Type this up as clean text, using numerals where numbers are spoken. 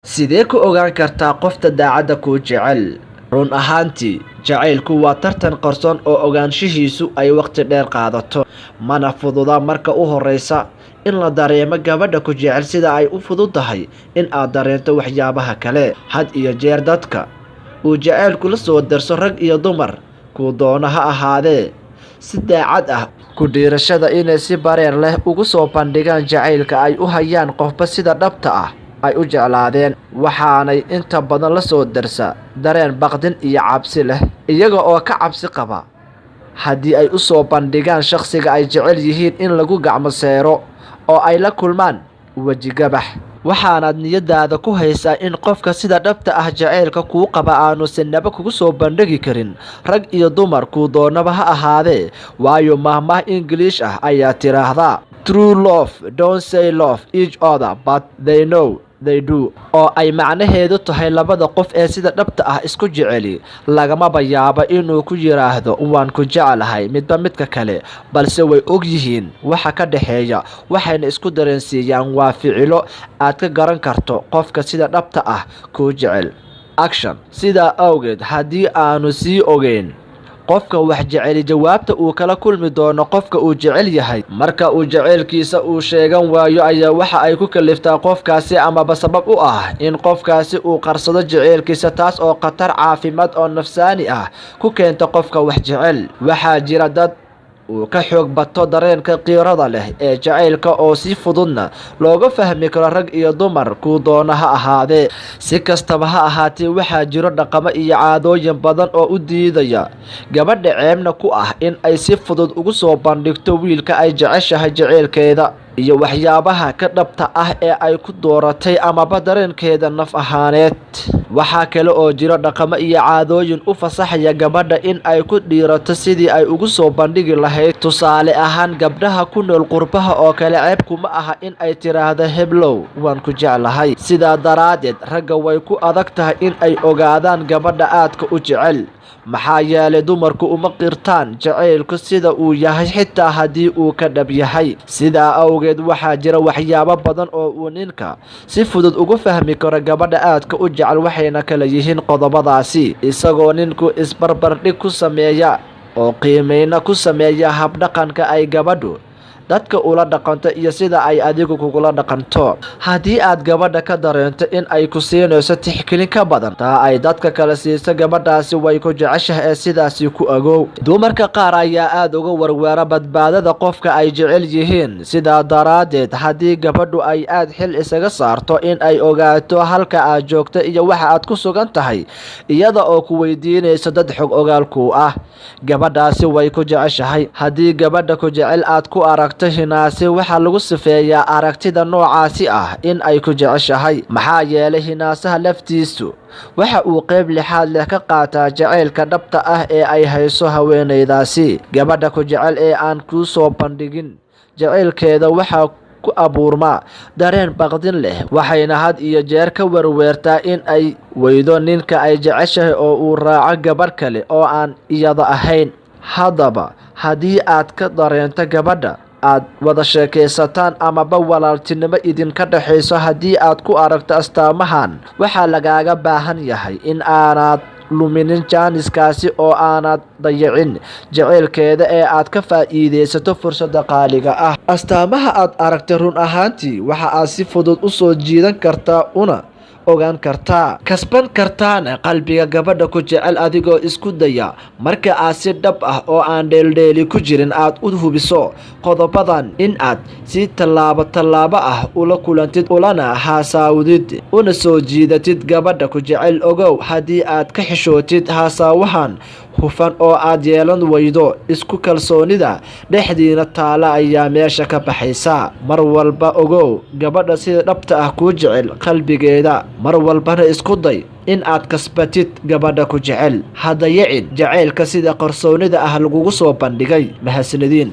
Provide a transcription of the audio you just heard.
sidee ku ogaan kartaa qofta daacadda kuu jecel? run ahaantii jacaylku waa tartan qarsoon oo ogaanshihiisu ay waqti dheer qaadato, mana fududa marka u horeysa in la dareemo gabadha ku jecel sida ay u fududahay in aad dareento waxyaabaha kale. had iyo jeer dadka uu jacaylku la soo darso, rag iyo dumar kuu doona ha ahaadee, si daacad ah ku dhiirashada inay si bareer leh ugu soo bandhigaan jacaylka ay u hayaan qofba sida dhabta ah ay u jeclaadeen, waxaanay inta badan la soo darsa dareen baqdin iyo cabsi leh, iyaga oo ka cabsi qaba haddii ay u soo bandhigaan shaqsiga ay jecel yihiin in lagu gacmo seero oo ay la kulmaan wejigabax. waxaanaad niyadaada ku haysaa in qofka sida dhabta ah jacaylka kuu qaba aanu sinaba kugu soo bandhigi karin, rag iyo dumar kuu doonaba ha ahaadee, waayo mahmaah Ingiliish ah ayaa tiraahdaa true love don't say love each other but they know they do, oo ay macnaheedu tahay labada qof ee sida dhabta ah isku jeceli lagamaba yaabo inuu ku yiraahdo waan ku jecelahay midba midka kale, balse way og yihiin waxa ka dhexeeya, waxayna isku dareensiiyaan waa ficilo aad ka garan karto qofka sida dhabta ah kuu jecel. action. sidaa awgeed, haddii aanu sii ogeyn qofka wax jeceli jawaabta uu kala kulmi doono qofka uu jecel yahay marka uu jacaylkiisa uu sheegan waayo ayaa waxa ay ku kaliftaa qofkaasi amaba sabab u ah in qofkaasi uu qarsado jacaylkiisa, taas oo khatar caafimaad oo nafsaani ah ku keenta qofka wax jecel. waxaa jira dad uu ka xoog bato dareenka qiirada leh ee jacaylka oo si fududna looga fahmi karo rag iyo dumar kuu doona ha ahaadee. si kastaba ha ahaatee, waxaa jiro dhaqamo iyo caadooyin badan oo u diidaya gabadha ceebna ku ah in ay si fudud ugu soo bandhigto wiilka ay jeceshahay jacaylkeeda iyo waxyaabaha ka dhabta ah ee ay ku dooratay amaba dareenkeeda naf ahaaneed. waxaa kale oo jiro dhaqamo iyo caadooyin u fasaxaya gabadha in ay ku dhiirato sidii ay ugu soo bandhigi lahayd. tusaale ahaan, gabdhaha ku nool qurbaha oo kale ceeb kuma aha in ay tiraahdo heblow waan ku jeclahay. sidaa daraaddeed, ragga way ku adag tahay in ay ogaadaan gabadha aadka u jecel, maxaa yeelay dumarku uma qirtaan jacaylku sida uu yahay xitaa haddii uu ka dhab yahay. sidaa awgeed, waxaa jira waxyaabo badan oo uu ninka si fudud ugu fahmi karo gabadha aadka u jecel, waxayna kala yihiin qodobadaasi: isagoo ninku isbarbardhig ku sameeya oo qiimeyna ku sameeya habdhaqanka ay gabadhu dadka ula dhaqanto iyo sida ay adigu kugula dhaqanto. haddii aad gabadha ka dareento in ay ku siinayso tixgelin ka badan taa ay dadka kala siiso, gabadhaasi way ku jeceshahay ee sidaasi ku ogow. dumarka qaar ayaa aad uga warwaara badbaadada qofka ay jecel yihiin, sidaa daraaddeed haddii gabadhu ay aad xil isaga saarto in ay ogaato halka aad joogto iyo waxa aad ku sugan tahay, iyada oo ku weydiinayso dad xog ogaalku ah, gabadhaasi way ku jeceshahay. haddii gabadha ku jecel aad ku aragto hinaasi, waxaa lagu sifeeyaa aragtida noocaasi ah in ay ku jeceshahay, maxaa yeelay hinaasaha laftiisu waxa uu qayb lixaad leh ka qaataa jacaylka dhabta ah ee ay hayso haweenaydaasi. gabadha ku jecel ee aan kuu soo bandhigin jacaylkeeda waxaa ku abuurma dareen baqdin leh, waxayna had iyo jeer ka warweertaa in ay weydo ninka ay jeceshahay oo uu raaco gabadh kale oo aan iyada ahayn. haddaba haddii aad ka dareento gabadha aad wada sheekaysataan amaba walaaltinimo idinka dhexayso, haddii aad ku aragto astaamahan, waxaa lagaaga baahan yahay in aanaad luminin jaaniskaasi oo aanad dayicin jacaylkeeda ee aad ka faa'iidaysato fursadda qaaliga ah. astaamaha aad aragtay run ahaantii waxa aad si fudud u soo jiidan kartaa una ogaan kartaa, kasban kartaana qalbiga gabadha ku jecel adigoo isku daya marka aad si dhab ah oo aan dheeldheeli ku jirin aad u hubiso qodobadan, in aad si tallaabo ah ula kulantid ulana haasaawdid una soo jiidatid gabadha ku jecel. ogow, haddii aad ka xishootid haasaawahan hufan oo aad yeelan weydo isku kalsoonida dhexdiina taala ayaa meesha ka baxaysa. mar walba ogow gabadha sida dhabta ah kuu jecel qalbigeeda, mar walbana isku day in aad kasbatid gabadha ku jecel. ha dayicin jacaylka sida qarsoonida ah lagugu soo bandhigay. mahadsanidin.